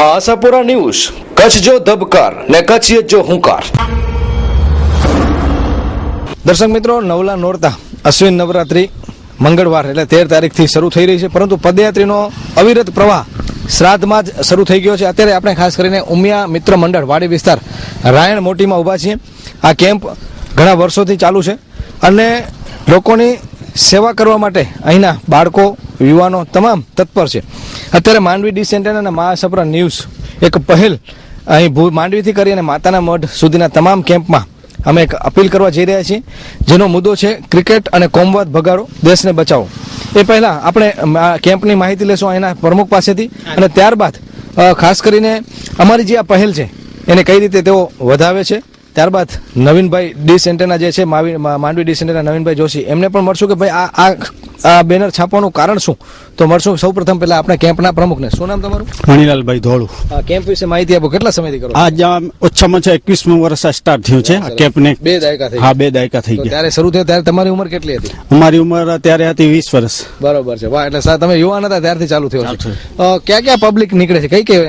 Ashapura news, Kutch જો ધબકાર ને કચ્છિયત જો હુંકાર। દર્શક મિત્રો, નવલા નોરતા અશ્વિન નવરાત્રી મંગળવાર એટલે 13 તારીખથી શરૂ થઈ રહી છે, પરંતુ પદયાત્રીનો અવિરત પ્રવાહ શ્રાદ્ધમાં જ શરૂ થઈ ગયો છે। અત્યારે આપણે ખાસ કરીને ઉમિયા મિત્ર મંડળ વાડી વિસ્તાર રાયણ મોટીમાં ઊભા છીએ। આ કેમ્પ ઘણા વર્ષોથી ચાલુ છે અને લોકોની સેવા કરવા માટે અહીંના બાળકો, યુવાનો તમામ તત્પર છે। અત્યારે માંડવી ડી સેન્ટર અને મહાસાપુરા ન્યૂઝ એક પહેલ અહીં માંડવીથી કરી અને માતાના મઢ સુધીના તમામ કેમ્પમાં અમે એક અપીલ કરવા જઈ રહ્યા છીએ, જેનો મુદ્દો છે ક્રિકેટ અને કોમવાદ ભગાડો, દેશને બચાવો। એ પહેલા આપણે કેમ્પની માહિતી લેશું અહીંના પ્રમુખ પાસેથી અને ત્યારબાદ ખાસ કરીને અમારી જે આ પહેલ છે એને કઈ રીતે તેઓ વધાવે છે, ત્યારબાદ નવીનભાઈ ડી સેન્ટરના જે છે માંડવી ડી સેન્ટરના નવીનભાઈ જોશી એમને પણ મળશું કે ભાઈ આ બેનર છાપવાનું કારણ શું, તો મળશું। સૌ પ્રથમ પહેલા આપણે કેમ્પના પ્રમુખને, શું નામ તમારું? મણિલાલભાઈ ધોળુ। આ કેમ્પ વિશે માહિતી આપો, કેટલા સમયથી કરો? આજ ઓછામાં ઓછા 21મું વર્ષ સ્ટાર્ટ થયું છે આ કેમ્પને। 2 દાયકા થઈ? હા, 2 દાયકા થઈ ગયા। ત્યારે શરૂ થયો ત્યારે તમારી ઉંમર કેટલી હતી? અમારી ઉંમર ત્યારે હતી 20 વર્ષ। બરોબર છે, વાહ, એટલે તમે યુવાન હતા ત્યારથી ચાલુ થયો છે। ક્યાં ક્યાં પબ્લિક નીકળે છે, કઈ કઈ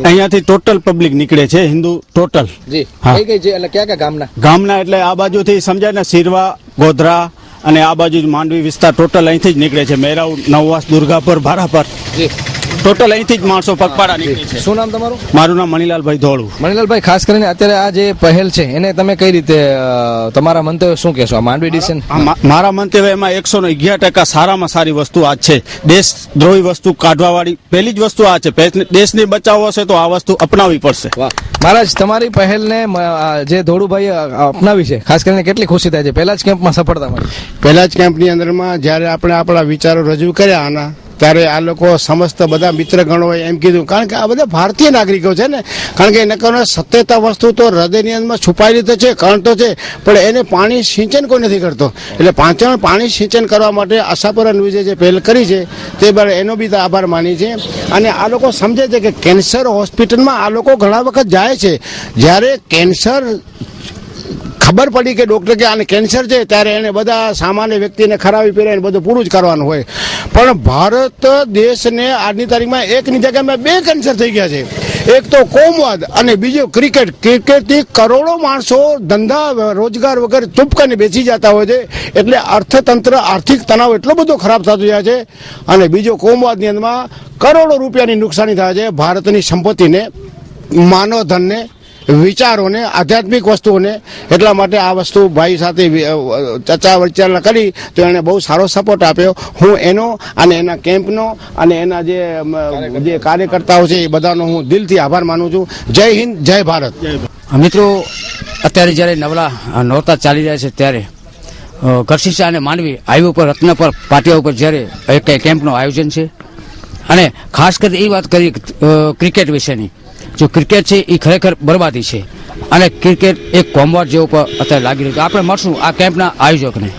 અહીંયાથી ટોટલ પબ્લિક નીકળે છે, હિન્દુ ટોટલ? જી, કઈ કઈ છે એટલે ક્યાં ક્યાં ગામના એટલે આ બાજુથી સમજાય ને, સિરવા, ગોધરા અને આ બાજુ માંડવી વિસ્તાર ટોટલ અહીંથી જ નીકળે છે। મેરાવ, નવવાસ, દુર્ગાપુર, ભારાપર, જી, ટોટલ અહીંથી જ માણસો પગપાળા નીકળે છે। શું નામ તમારું? મારું નામ મણિલાલભાઈ ધોળુ। મણિલાલભાઈ, ખાસ કરીને અત્યારે આ જે પહેલ છે એને તમે કઈ રીતે, તમારા મંતવ્ય શું કહેશો? આ માંડવી ડિસિઝન, મારા મંતવ્ય એમાં 111% સારામાં સારી વસ્તુ આ છે। દેશદ્રોહી વસ્તુ કાઢવા વાળી પહેલી જ વસ્તુ આ છે। દેશને બચાવવો હશે તો આ વસ્તુ અપનાવવી પડશે। વાહ મહારાજ, તમારી પહેલને જે ધોળુભાઈ અપનાવી છે, ખાસ કરીને કેટલી ખુશી થાય છે? પહેલા જ કેમ્પમાં સફળતા મળી? પહેલા જ કેમ્પની અંદરમાં જ્યારે આપણે આપણા વિચારો રજૂ કર્યા આના, ત્યારે આ લોકો સમસ્ત બધા મિત્રગણોએ એમ કીધું, કારણ કે આ બધા ભારતીય નાગરિકો છે ને, કારણ કે એને કહો સત્યતા વસ્તુ તો હૃદયની અંદરમાં છુપાયેલી તો છે, કણ તો છે, પણ એને પાણી સિંચન કોઈ નથી કરતો। એટલે પાણી સિંચન કરવા માટે આશાપુરા ન્યૂઝે જે પહેલ કરી છે તે એનો બી આભાર માની છે। અને આ લોકો સમજે છે કે કેન્સર હોસ્પિટલમાં આ લોકો ઘણા વખત જાય છે, જ્યારે કેન્સર ખબર પડી કે ડોક્ટર કે આને કેન્સર છે, ત્યારે એને બધા સામાન્ય વ્યક્તિને ખરાબી પહેરાઈને બધું પૂરું જ કરવાનું હોય। પણ ભારત દેશને આજની તારીખમાં એકની જગ્યામાં 2 કેન્સર થઈ ગયા છે। એક તો કોમવાદ અને બીજો ક્રિકેટ। ક્રિકેટથી કરોડો માણસો ધંધા રોજગાર વગર તુપકાને બેસી જતા હોય છે, એટલે અર્થતંત્ર, આર્થિક તણાવ એટલો બધો ખરાબ થતો જાય છે। અને બીજો કોમવાદની અંદરમાં કરોડો રૂપિયાની નુકસાની થાય છે ભારતની સંપત્તિને, માનવધનને, વિચારોને, આધ્યાત્મિક વસ્તુઓને। એટલા માટે આ વસ્તુ ભાઈ સાથે ચર્ચા વિચારણા કરી તો એણે બહુ સારો સપોર્ટ આપ્યો। હું એનો અને એના કેમ્પનો અને એના જે કાર્યકર્તાઓ છે એ બધાનો હું દિલથી આભાર માનું છું। જય હિન્દ, જય ભારત। મિત્રો, અત્યારે જ્યારે નવલા નોરતા ચાલી રહ્યા છે ત્યારે ગઢશીશા અને માંડવી હાઈવે ઉપર રત્નપર પાટિયા ઉપર જ્યારે એક કેમ્પનું આયોજન છે અને ખાસ કરીને એ વાત કરી ક્રિકેટ વિશેની। જો ક્રિકેટ છે એ ખરેખર બરબાદી છે અને ક્રિકેટ એક કોમવાદ જેવું પર અત્યારે લાગી રહ્યું છે। આપણે મળશું આ કેમ્પના આયોજકને।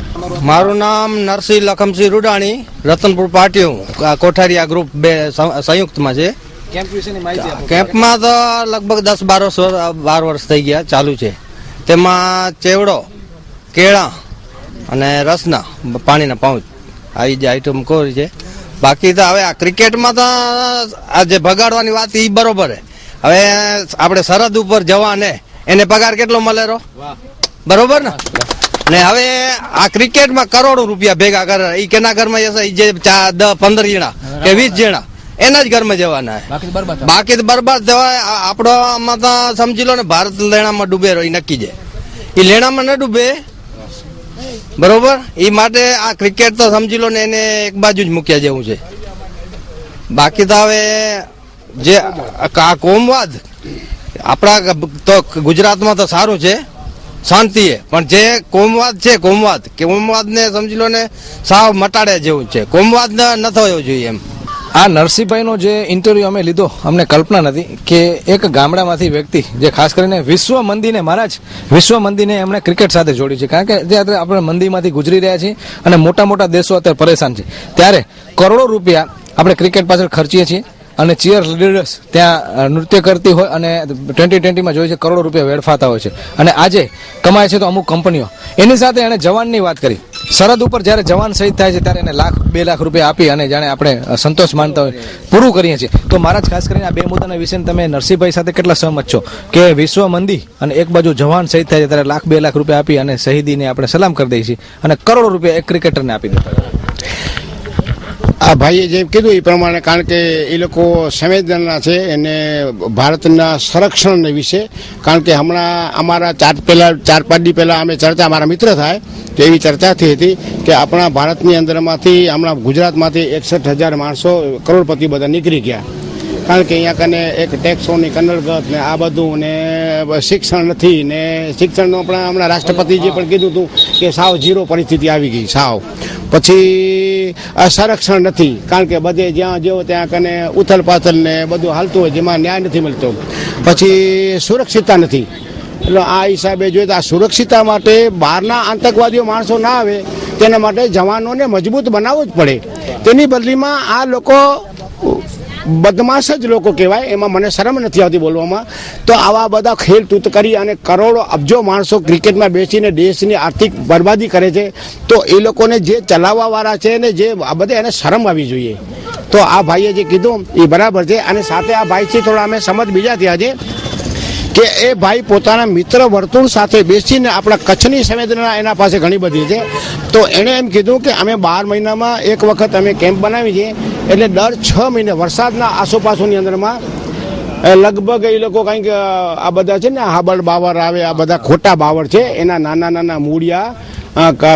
મારું નામ નરસિંહ લખમસિંહ રૂડાણી, રતનપુર પાટિયું, કોઠારીયા ગ્રુપ 2 સંયુક્તમાં છે। કેમ્પ વિશેની માહિતી આપો। કેમ્પમાં તો લગભગ 10-12 વર્ષ થઈ ગયા ચાલુ છે। તેમાં ચેવડો, કેળા અને રસના પાણીના પાઉચ આ જે આઈટમ કોઈ છે। બાકી તો હવે આ ક્રિકેટમાં તો આ જે ભગાડવાની વાત એ બરોબર છે। હવે આપણે સરહદ ઉપર જવાને એને પગાર કેટલો મળે બરોબર ને? ને હવે આ ક્રિકેટમાં કરોડો રૂપિયા ભેગા કરે, એ કેના ઘરમાં જશે? જે 10-15 જણા કે 20 જણા એના જ ઘરમાં જવાના, બાકી તો બરબાદ જવાય। આપણોમાં તો સમજી લો ને, ભારત લેણામાં ડૂબે એ નક્કી છે, એ લેણામાં ન ડૂબે બરોબર। એ માટે આ ક્રિકેટ તો સમજી લો ને એને એક બાજુ જ મૂક્યા જેવું છે। બાકી તો હવે જે આ કોમવાદ આપણા તો ગુજરાતમાં તો સારું છે, શાંતિ છે, પણ જે કોમવાદ છે, કોમવાદને સમજી લો ને સાવ મટાડે જેવું છે। કોમવાદ ન થયો જોઈએ એમ। આ નરસિંહભાઈનો જે ઇન્ટરવ્યુ અમે લીધો, અમને કલ્પના નથી કે એક ગામડામાંથી વ્યક્તિ જે ખાસ કરીને વિશ્વ મંદીને એમણે ક્રિકેટ સાથે જોડી છે, કારણ કે જે આપણે મંદીમાંથી ગુજરી રહ્યા છીએ અને મોટા મોટા દેશો અત્યારે પરેશાન છે, ત્યારે કરોડો રૂપિયા આપણે ક્રિકેટ પાછળ ખર્ચીએ છીએ અને ચીયર લીડર્સ ત્યાં નૃત્ય કરતી હોય અને 2020માં જોઈએ છે કરોડો રૂપિયા વેડફાતા હોય છે। અને આજે કમાય છે તો અમુક કંપનીઓ। એની સાથે એણે જવાનની વાત કરી સરહદ ઉપર જ્યારે જવાન શહીદ થાય છે ત્યારે એને $1,00,000 2 લાખ રૂપિયા આપી અને જાણે આપણે સંતોષ માનતા હોય પૂરું કરીએ છીએ. તો મહારાજ ખાસ કરીને આ બે મુદ્દાના વિશે તમે નરસિંહભાઈ સાથે કેટલા સહમત છો કે વિશ્વ મંદી અને એક બાજુ જવાન શહીદ થાય છે ત્યારે $1,00,000 2 લાખ રૂપિયા આપી અને શહીદીને આપણે સલામ કરી દઈએ છીએ અને કરોડો રૂપિયા એક ક્રિકેટરને આપી દેતા? આ ભાઈએ જેમ કીધું એ પ્રમાણે, કારણ કે એ લોકો સંવેદના છે એને ભારતના સંરક્ષણ વિશે. કારણ કે હમણાં અમારા 4-5 દી પહેલા અમે ચર્ચા, અમારા મિત્ર થાય તો એવી ચર્ચા થઈ હતી કે આપણા ભારતની અંદરમાંથી હમણાં ગુજરાતમાંથી 61,000 માણસો કરોડપતિ બધા નીકળી ગયા. કારણ કે અહીંયા કને એક ટેક્સોની કનડગત ને આ બધું ને શિક્ષણ નથી ને શિક્ષણનો પણ હમણાં રાષ્ટ્રપતિજી પણ કીધું હતું કે સાવ ઝીરો પરિસ્થિતિ આવી ગઈ સાવ. પછી સંરક્ષણ નથી, કારણ કે બધે જ્યાં જેવો ત્યાં કને ઉથલ પાથલ ને બધું હાલતું હોય જેમાં ન્યાય નથી મળતો. પછી સુરક્ષિતતા નથી. એટલે આ હિસાબે જોઈએ તો આ સુરક્ષિતતા માટે બહારના આતંકવાદીઓ માણસો ના આવે તેના માટે જવાનોને મજબૂત બનાવવું જ પડે. તેની બદલીમાં આ લોકો બદમાશ જ લોકો કહેવાય, એમાં મને શરમ નથી આવતી બોલવામાં. તો આવા બધા ખેલ તૂત કરી અને કરોડો અબજો માણસો ક્રિકેટમાં બેસીને દેશની આર્થિક બરબાદી કરે છે. તો એ લોકોને જે ચલાવવાવાળા છે ને જે આ બધા એને શરમ આવી જોઈએ. તો આ ભાઈએ જે કીધું એ બરાબર છે. અને સાથે આ ભાઈથી થોડા અમે સમજ બીજા થયા છે કે એ ભાઈ પોતાના મિત્ર વર્તુળ સાથે બેસીને આપણા કચ્છની સંવેદના એના પાસે ઘણી બધી છે. તો એણે એમ કીધું કે અમે 12 મહિનામાં એક વખત અમે કેમ્પ બનાવી છીએ, એટલે દર 6 મહિને વરસાદના આસોપાસોની અંદરમાં લગભગ એ લોકો કંઈક આ બધા છે ને હાબળ બાવર આવે, આ બધા ખોટા બાવર છે, એના નાના નાના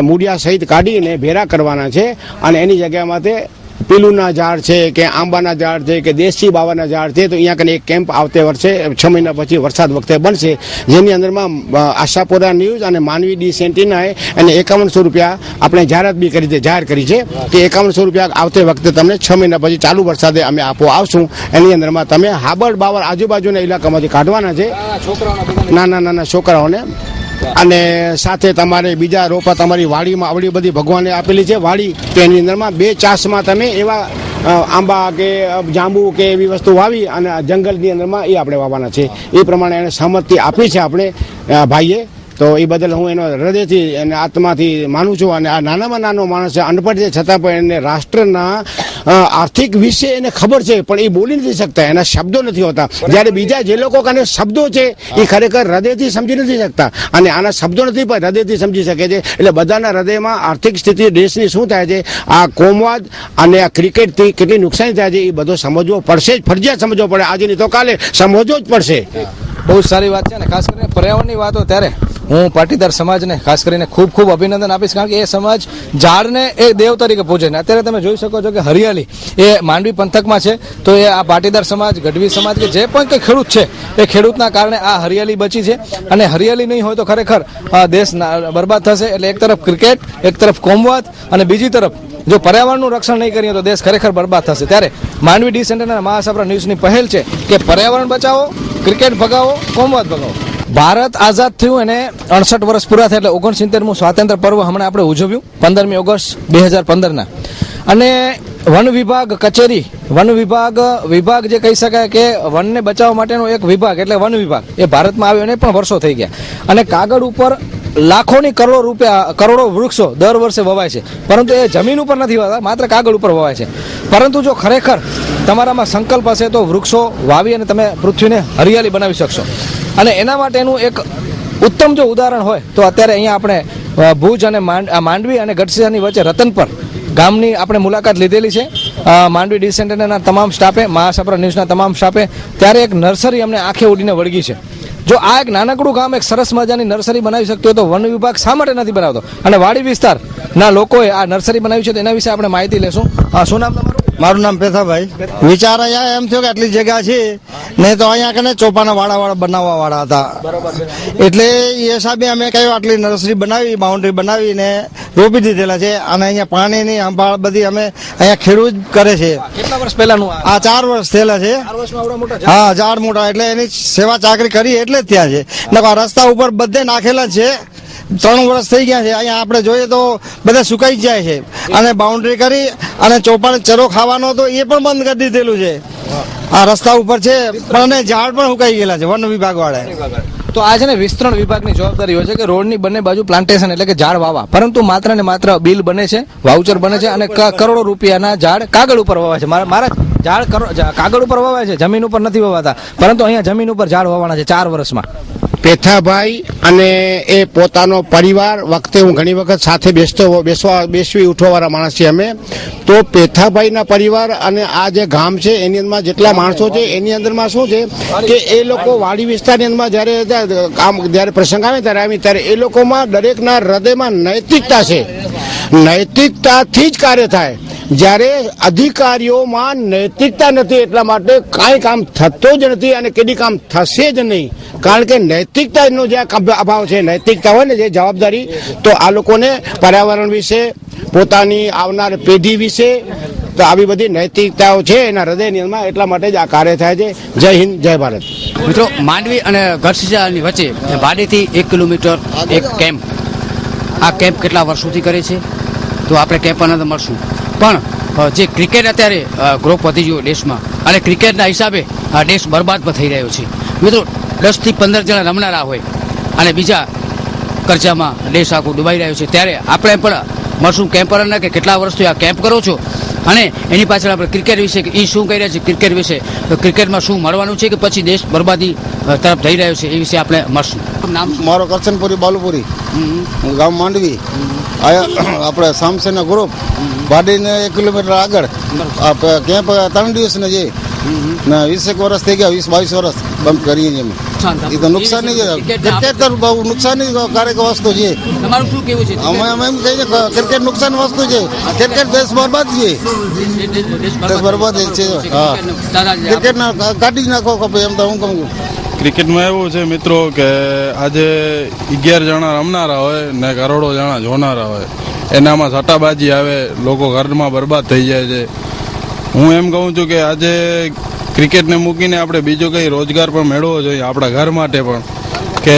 મૂળિયા સહિત કાઢીને ભેરા કરવાના છે. અને એની જગ્યામાં તે પીલુના ઝાડ છે કે આંબાના ઝાડ છે કે દેશી બાવાના ઝાડ છે. તો અહીંયા કને એક કેમ્પ આવતે વર્ષે 6 મહિના પછી વરસાદ વખતે બનશે, જેની અંદરમાં આશાપુરા ન્યૂઝ અને માનવી ડી સેન્ટિનાએ એને $5100 આપણે જાહેરાત બી જાહેર કરી છે કે $5100 આવતે વખતે તમને 6 મહિના પછી ચાલુ વરસાદે અમે આપવા આવશું. એની અંદરમાં તમે હાબળ બાવર આજુબાજુના ઇલાકામાંથી કાઢવાના છે, નાના છોકરાઓને. અને સાથે તમારે બીજા રોપા તમારી વાડીમાં આવડી બધી ભગવાને આપેલી છે વાડી, તો એની અંદરમાં 2 ચાસમાં તમે એવા આંબા કે જાંબુ કે એવી વસ્તુ વાવી અને જંગલની અંદરમાં એ આપણે વાવવાના છે. એ પ્રમાણે એને સહમતિ આપી છે આપણે ભાઈએ. તો એ બદલ હું એનો હૃદયથી અને આત્માથી માનું છું. અને આ નાનામાં નાનો માણસ છે, અનપઢ છે, છતાં પણ એને રાષ્ટ્રના આર્થિક વિશે એને ખબર છે, પણ એ બોલી નથી શકતા, એના શબ્દો નથી હોતા. જ્યારે બીજા જે લોકો કાને શબ્દો છે એ ખરેખર હૃદયથી સમજી નથી શકતા, અને આના શબ્દો નથી પણ હૃદયથી સમજી શકે છે. એટલે બધાના હૃદયમાં આર્થિક સ્થિતિ દેશની શું થાય છે, આ કોમવાદ અને આ ક્રિકેટથી કેટલી નુકસાન થાય છે એ બધો સમજવો પડશે જ, ફરજિયાત સમજવો પડે. આજે નહીં તો કાલે સમજવો જ પડશે. બહુ સારી વાત છે. અને ખાસ કરીને પર્યાવરણની વાતો ત્યારે હું પાટીદાર સમાજને ખાસ કરીને ખૂબ અભિનંદન આપીશ, કારણ કે એ સમાજ ઝાડને એ દેવ તરીકે પૂજે છે. અત્યારે તમે જોઈ શકો છો કે હરિયાળી એ માંડવી પંથકમાં છે, તો એ આ પાટીદાર સમાજ, ગઢવી સમાજ કે જે પણ કંઈ ખેડૂત છે એ ખેડૂતના કારણે આ હરિયાળી બચી છે. અને હરિયાળી નહીં હોય તો ખરેખર દેશ બરબાદ થશે. એટલે એક તરફ ક્રિકેટ, એક તરફ કોમવાદ, અને બીજી તરફ જો પર્યાવરણનું રક્ષણ નહીં કરીએ તો દેશ ખરેખર બરબાદ થશે. ત્યારે માંડવી ડી સેન્ટરના મહાસાપરા ન્યૂઝની પહેલ છે કે પર્યાવરણ બચાવો, ક્રિકેટ ભગાવો, કોમવાદ ભગાવો. ભારત આઝાદ થયું અને 68 વર્ષ પૂરા થયા, એટલે 69મું સ્વાતંત્ર્ય પર્વ હમણાં આપણે ઉજવ્યું 15મી ઓગસ્ટ 2015ના. અને વન વિભાગ કચેરી, વન વિભાગ જે કહી શકાય કે વનને બચાવવા માટેનો એક વિભાગ એટલે વન વિભાગ એ ભારતમાં આવ્યો અને પણ વર્ષો થઈ ગયા. અને કાગળ ઉપર લાખોની કરોડો વૃક્ષો દર વર્ષે વવાય છે, પરંતુ એ જમીન ઉપર નથી વવાતા, માત્ર કાગળ ઉપર વવાય છે. પરંતુ જો ખરેખર તમારામાં સંકલ્પ હશે તો વૃક્ષો વાવી અને તમે પૃથ્વીને હરિયાળી બનાવી શકશો. અને એના માટેનું એક ઉત્તમ જો ઉદાહરણ હોય તો અત્યારે અહીંયા આપણે ભુજ અને માંડવી અને ગઢસીની વચ્ચે રતનપર ગામની આપણે મુલાકાત લીધેલી છે. માંડવી ડી સેન્ટરના તમામ સ્ટાફે, મહાસાપરા ન્યૂઝના તમામ સ્ટાફે. ત્યારે એક નર્સરી અમને આંખે ઉડીને વળગી છે. જો આ એક નાનકડું ગામ એક સરસ મજાની નર્સરી બનાવી શકતો હોય તો વન વિભાગ શા માટે નથી બનાવતો? અને વાડી વિસ્તારના લોકોએ આ નર્સરી બનાવી છે, તો એના વિશે આપણે માહિતી લેશું. શું નામ તમારું? મારું નામ પેથાભાઈ. વિચાર અહીંયા એમ થયો કે આટલી જગ્યા છે નહીં તો અહીંયા કને ચોપાના વાળા બનાવવા વાળા હતા, એટલે એ હિસાબે અમે કહ્યું આટલી નર્સરી બનાવી, બાઉન્ડ્રી બનાવીને રોપી દીધેલા છે. અને અહીંયા પાણીની સંભાળ બધી અમે અહીંયા ખેડૂત કરે છે. કેટલા વર્ષ પહેલાનું? આ 4 વર્ષ થયેલા છે. હા, ઝાડ મોટા, એટલે એની સેવા ચાકરી કરી એટલે જ ત્યાં છે. રસ્તા ઉપર બધે નાખેલા છે. 3 વર્ષ થઈ ગયા છે. અહીંયા આપણે જોઈએ તો બધા સુકાઈ જ જાય છે. અને બાઉન્ડ્રી કરી અને ચોપાને ચરો ખાવાનો તો એ પણ બંધ કરી દીધેલું છે. આ રસ્તા ઉપર છે, પણ ઝાડ પણ સુકાઈ ગયેલા છે વન વિભાગ વાળા. તો આ છે ને વિસ્તરણ વિભાગની જવાબદારી હોય છે કે રોડની બંને બાજુ પ્લાન્ટેશન એટલે કે ઝાડ વાવા, પરંતુ માત્ર ને માત્ર બિલ બને છે, વાઉચર બને છે અને કરોડો રૂપિયાના ઝાડ કાગળ ઉપર વવાય છે. મારા ઝાડ કાગળ ઉપર વવાય છે, જમીન ઉપર નથી વવાતા, પરંતુ અહીંયા જમીન ઉપર ઝાડ વાવવાના છે 4 વર્ષમાં. પેથાભાઈ અને એ પોતાનો પરિવાર વખતે હું ઘણી વખત સાથે બેસવી ઉઠવાવાળા માણસ છીએ અમે. તો પેથાભાઈના પરિવાર અને આ જે ગામ છે એની અંદર જેટલા માણસો છે એની અંદરમાં શું છે કે એ લોકો વાડી વિસ્તારની અંદર જ્યારે પ્રસંગ આવે ત્યારે એ લોકોમાં દરેકના હૃદયમાં નૈતિકતા છે. નૈતિકતાથી જ કાર્ય થાય. જ્યારે અધિકારીઓમાં નૈતિકતા નથી એટલા માટે કાંઈ કામ થતો જ નથી અને કેદી કામ થશે જ નહીં. કારણ કે નૈતિકતાનો જે અભાવ છે, નૈતિકતા હોય ને જે જવાબદારી, તો આ લોકોને પર્યાવરણ વિશે, પોતાની આવનાર પેઢી વિશે તો આવી બધી નૈતિકતાઓ છે એના હૃદયની અંદર, એટલા માટે જ આ કાર્ય થાય છે. જય હિન્દ, જય ભારત. મિત્રો, માંડવી અને ગઢશીશાની વચ્ચે વાડીથી 1 કિલોમીટર એક કેમ્પ. આ કેમ્પ કેટલા વર્ષોથી કરે છે તો આપણે કેમ્પમાં અંદર મળશું. પણ જે ક્રિકેટ અત્યારે ગ્રોથ વધી ગયો દેશમાં અને ક્રિકેટના હિસાબે આ દેશ બરબાદ પણ થઈ રહ્યો છે. મિત્રો, 10 થી 15 જણા રમનારા હોય અને બીજા ખર્ચામાં દેશ આખું ડૂબાઈ રહ્યો છે, ત્યારે આપણે પણ મળશું કેમ્પરને કે કેટલા વર્ષથી આ કેમ્પ કરો છો અને એની પાછળ આપણે ક્રિકેટ વિશે એ શું કહી રહ્યા છે, ક્રિકેટ વિશે તો ક્રિકેટમાં શું મળવાનું છે કે પછી દેશ બરબાદી તરફ જઈ રહ્યો છે, એ વિશે આપણે મળશું. નામ મારો કરશનપુરી બાલુપુરી, ગામ માંડવી. આપણે સામસેના ગ્રુપ વાડીને 1 કિલોમીટર આગળ કેમ્પ 3 દિવસને જે 20 વર્ષ થઈ ગયા, 20-22 વર્ષ બંધ કરીએ છીએ અમે. એ તો નુકસાની છે, ક્રિકેટ તો બહુ નુકસાની કારક વસ્તુ છે. તમારું શું કેવું છે? અમે એમ કહીએ કે ક્રિકેટ નુકસાન વસ્તુ છે, ક્રિકેટ દેશ બરબાદ છે, દેશ બરબાદ છે. હા, ક્રિકેટ કાઢી જ નાખો એમ તો હું કહું. ક્રિકેટમાં એવું છે મિત્રો કે આજે 11 જણા રમનારા હોય ને કરોડો જણા જોનારા હોય, એનામાં સટ્ટાબાજી આવે, લોકો ઘરમાં બરબાદ થઈ જાય છે. હું એમ કહું છું કે આજે ક્રિકેટને મૂકીને આપણે બીજો કંઈ રોજગાર પણ મેળવવો જોઈએ આપણા ઘર માટે પણ, કે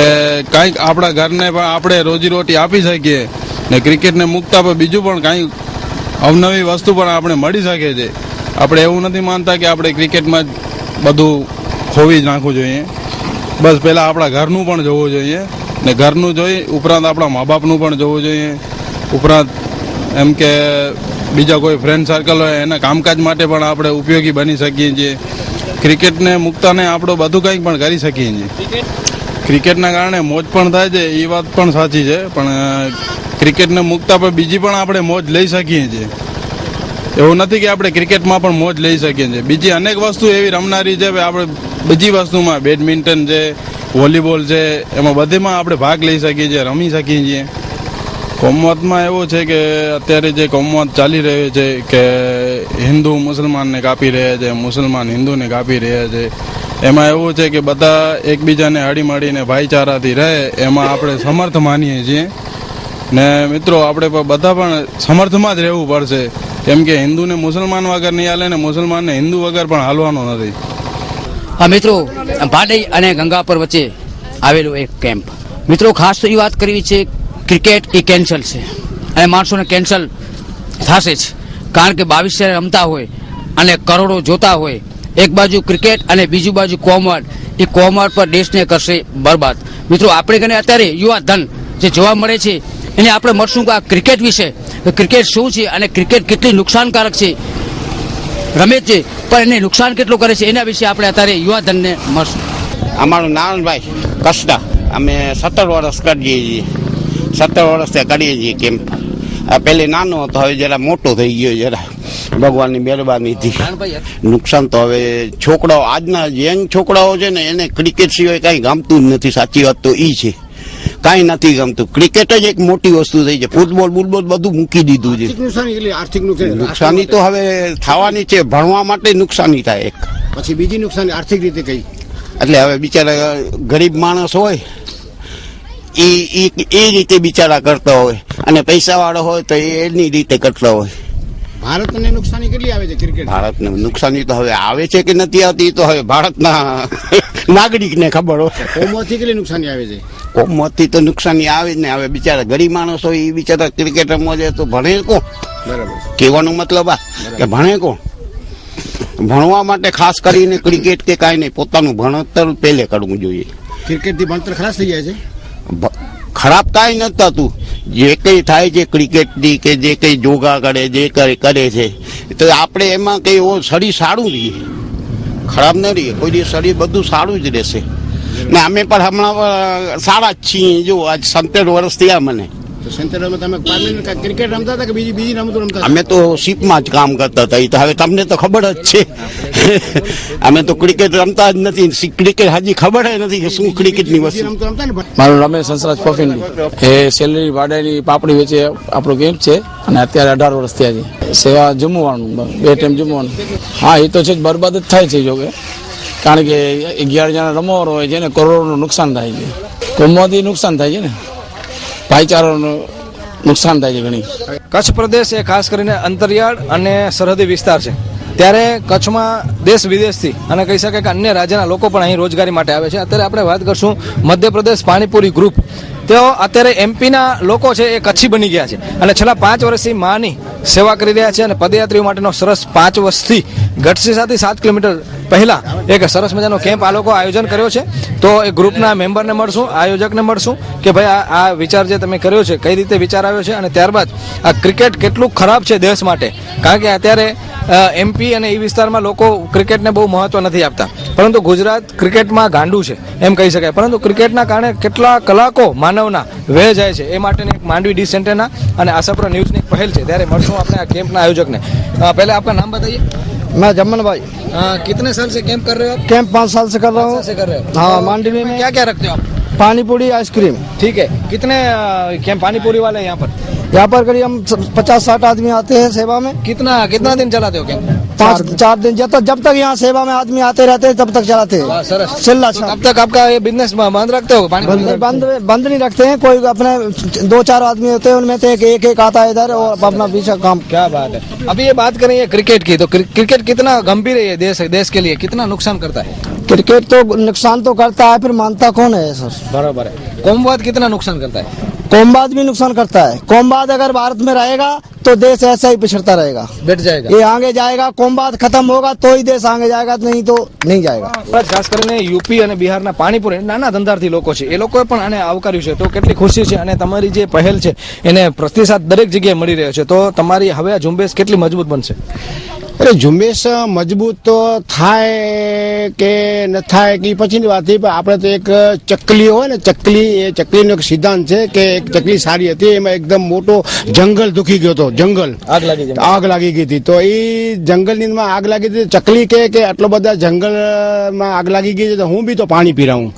કાંઈક આપણા ઘરને પણ આપણે રોજીરોટી આપી શકીએ ને ક્રિકેટને મૂકતા પણ બીજું પણ કાંઈ અવનવી વસ્તુ પણ આપણે મળી શકે છે. આપણે એવું નથી માનતા કે આપણે ક્રિકેટમાં જ બધું ખોવી જ નાખવું જોઈએ. બસ પહેલાં આપણા ઘરનું પણ જોવું જોઈએ ને ઘરનું જોઈ ઉપરાંત આપણા મા બાપનું પણ જોવું જોઈએ. ઉપરાંત એમ કે બીજા કોઈ ફ્રેન્ડ સર્કલ હોય એના કામકાજ માટે પણ આપણે ઉપયોગી બની શકીએ છીએ. ક્રિકેટને મૂકતાને આપણું બધું કંઈક પણ કરી શકીએ છીએ. ક્રિકેટના કારણે મોજ પણ થાય છે, એ વાત પણ સાચી છે, પણ ક્રિકેટને મૂકતા પણ બીજી પણ આપણે મોજ લઈ શકીએ છીએ. એવું નથી કે આપણે ક્રિકેટમાં પણ મોજ લઈ શકીએ છીએ, બીજી અનેક વસ્તુ એવી રમનારી છે. આપણે બીજી વસ્તુમાં બેડમિન્ટન છે, વોલીબોલ છે, એમાં બધીમાં આપણે ભાગ લઈ શકીએ છીએ, રમી શકીએ છીએ. કોમવાદમાં એવું છે કે અત્યારે જે કોમવાદ ચાલી રહ્યો છે કે હિન્દુ મુસલમાનને કાપી રહ્યા છે, મુસલમાન હિન્દુને કાપી રહ્યા છે, એમાં એવું છે કે બધા એકબીજાને હળીમળીને ભાઈચારાથી રહે, એમાં આપણે સમર્થ માનીએ છીએ. ને મિત્રો, આપણે બધા પણ સમર્થમાં જ રહેવું પડશે, કેમ કે હિન્દુને મુસલમાન વગર નહીં હાલે ને મુસલમાનને હિન્દુ વગર પણ હાલવાનો નથી. હા મિત્રો, ભાડઈ અને ગંગાપર વચ્ચે આવેલો એક કેમ્પ. મિત્રો, ખાસ તો એ વાત કરવી છે, ક્રિકેટ એ કેન્સલ છે અને માણસોને કેન્સલ થશે જ, કારણ કે 22 શહેર રમતા હોય અને કરોડો જોતા હોય. એક બાજુ ક્રિકેટ અને બીજું બાજુ કોમવાડ, એ કોમવાડ પર દેશને કરશે બરબાદ. મિત્રો, આપણે કને અત્યારે યુવા ધન જે જોવા મળે છે એને આપણે મળશું કે આ ક્રિકેટ વિશે, ક્રિકેટ શું છે અને ક્રિકેટ કેટલી નુકસાનકારક છે, રમે છે પણ એને નુકસાન કેટલું કરે છે, એના વિશે આપણે અત્યારે યુવા ધનને મળશું. અમારું નારાયણભાઈ કસડા, અમે 17 વર્ષ કરીએ છીએ, 17 વર્ષથી કરીએ છીએ કેમ્પ. પહેલે નાનો હતો, હવે જરા મોટો થઈ ગયો, જરા ભગવાનની મહેરબાનીથી. નુકસાન તો હવે છોકરાઓ, આજના યંગ છોકરાઓ છે ને એને ક્રિકેટ સિવાય કાંઈ ગમતું જ નથી. સાચી વાત તો એ છે, કાંઈ નથી ગમતું. ક્રિકેટ જ એક મોટી વસ્તુ થઈ છે, ફૂટબોલ બુટબોલ બધું મૂકી દીધું છે. આર્થિક નુકસાની તો હવે થવાની છે, ભણવા માટે નુકસાની થાય એક. પછી બીજી નુકસાની આર્થિક રીતે કઈ, એટલે હવે બિચારા ગરીબ માણસ હોય એ રીતે બિચારા કરતા હોય અને પૈસા વાળો હોય તો એની રીતે કરતા હોય. ભારતને નુકસાની કેટલી આવે છે ક્રિકેટ? ભારતને નુકસાની તો હવે આવે છે કે નથી આવતી તો હવે ભારતના નાગરિકને ખબર હોય. કોમથી કેટલી નુકસાની આવે છે? કોમથી તો નુકસાની આવે જ ને. હવે બિચારા ગરીબ માણસ હોય એ બિચારા ક્રિકેટ રમવા જાય તો ભણે કોણ? બરાબર, કહેવાનો મતલબ આ કે ભણે કોણ? ભણવા માટે ખાસ કરીને ક્રિકેટ કે કાંઈ નહીં, પોતાનું ભણતર પહેલે કરવું જોઈએ. ક્રિકેટથી ભણતર ખલાસ થઈ જાય છે. ખરાબ કાંઈ નથી થતું. જે કંઈ થાય છે ક્રિકેટની કે જે કંઈ યોગા કરે જે કરે છે તો આપણે એમાં કંઈ શરીર સારું રહીએ, ખરાબ ન રહીએ. કોઈ દિવસ શરીર બધું સારું જ રહેશે. ને અમે પણ હમણાં સારા જ છીએ. જો આજ 70 વર્ષ થયા મને. તો સેન્ટરમાં તમે પાર્મેન્ટ ક્રિકેટ રમતા હતા કે બીજી રમતો રમતા હતા? અમે તો શીપમાં જ કામ કરતા હતા. એ તો હવે તમને તો ખબર જ છે. અમે તો ક્રિકેટ રમતા જ નથી. ક્રિકેટ હજી ખબર જ નથી કે શું ક્રિકેટની વસ્તુ. રમતો રમતા ને. મારું રમેશ હંસરાજ પફિંડી. એ સેલરી ભાડાની પાપડી વેચે આપણો કેમ્પ છે અને અત્યારે 18 વર્ષ થયા છે. સેવા જમવાનું 2 ટાઈમ જમવાનું. હા, એ તો છે જ, બરબાદ જ થાય છે જોકે, કારણ કે 11 જણા રમવાનો હોય છે ને કરોડોનું નુકસાન થાય છે. કોમવાથી નુકસાન થાય છે ને, ભાઈચારાનું નુકસાન થાય છે ઘણી. કચ્છ પ્રદેશ એ ખાસ કરીને અંતરિયાળ અને સરહદી વિસ્તાર છે, ત્યારે કચ્છમાં દેશ વિદેશથી અને કહી શકાય કે અન્ય રાજ્યના લોકો પણ અહીં રોજગારી માટે આવે છે. અત્યારે આપણે વાત કરશું મધ્યપ્રદેશ પાણીપુરી ગ્રુપ. તેઓ અત્યારે એમપીના લોકો છે એ કચ્છી બની ગયા છે અને છેલ્લા 5 વર્ષથી માની સેવા કરી રહ્યા છે અને પદયાત્રીઓ માટેનો સરસ 5 વર્ષથી ગઢસીસાથી 7 કિલોમીટર પહેલા એક સરસ મજાનો કેમ્પ આ લોકો આયોજન કર્યો છે. તો એ ગ્રુપના મેમ્બરને મળશું, આયોજકને મળશું કે ભાઈ આ વિચાર જે તમે કર્યો છે કઈ રીતે વિચાર આવ્યો છે અને ત્યારબાદ આ ક્રિકેટ કેટલું ખરાબ છે દેશ માટે, કારણ કે અત્યારે એમપી અને એ વિસ્તારમાં લોકો ક્રિકેટને બહુ મહત્વ નથી આપતા, પરંતુ ગુજરાત ક્રિકેટમાં ગાંડું છે એમ કહી શકાય. પરંતુ ક્રિકેટના કારણે કેટલા કલાકો માનવના વેહ જાય છે એ માટેની એક માંડવી ડી સેન્ટરના અને આશાપુરા ન્યૂઝની એક પહેલ છે. ત્યારે મળશું આપણે આ કેમ્પના આયોજકને. पहले आपका नाम बताइए. मैं जमन भाई. कितने साल से कैंप कर रहे हो आप? कैंप 5 साल से कर रहा हूँ. से कर रहे हो? हाँ, मांडवी में क्या क्या रखते हो आप? पानी पूरी आइसक्रीम. ठीक है. कितने कैंप पानी पूरी वाले यहाँ पर? यहाँ पर करीब हम 50-60 आदमी आते हैं सेवा में. कितना दिन चलाते हो कैंप? 4 दिन. जब तक यहाँ सेवा में आदमी आते रहते हैं तब तक चलाते हैं. तो कब तक आपका ये बिजनेस बंद रखते हो? पानी बंद नहीं रखते हैं. कोई अपने 2-4 आदमी होते हैं, उनमें से एक आता है इधर और अपना पीछे काम. क्या बात है. अभी ये बात करें क्रिकेट की, तो क्रिकेट कितना गंभीर है ये देश के लिए, कितना नुकसान करता है? क्रिकेट तो नुकसान तो करता है, फिर मानता कौन है सर? बराबर है. कोमवाद कितना नुकसान करता है? कोमवाद भी नुकसान करता है. कोमवाद अगर भारत में रहेगा तो देश ऐसा ही पिछड़ता रहेगा, बैठ जाएगा. ये आगे जाएगा. कोमवाद खत्म होगा तो ही देश आगे जाएगा, नहीं तो नहीं जाएगा. ખાસ કરીને યુપી અને બિહારના પાણીપુરી નાના ધંધાર્થી લોકો છે એ લોકોએ પણ આને આવકાર્યું છે. તો કેટલી ખુશી છે અને તમારી જે પહેલ છે એને પ્રતિસાદ દરેક જગ્યાએ મળી રહ્યો છે. તો તમારી હવે આ ઝુંબેશ કેટલી મજબૂત બનશે? અરે ઝુંબેશ મજબૂત તો થાય કે ન થાય કે પછીની વાત છે, પણ આપણે તો એક ચકલી હોય ને, ચકલીનો એક સિદ્ધાંત છે કે એક ચકલી સારી હતી, એમાં એકદમ મોટો જંગલ દુખી ગયો હતો. જંગલ આગ લાગી ગઈ હતી. તો એ જંગલની અંદર આગ લાગી હતી. ચકલી કે આટલો બધા જંગલમાં આગ લાગી ગઈ છે તો હું બી તો પાણી પી રહું.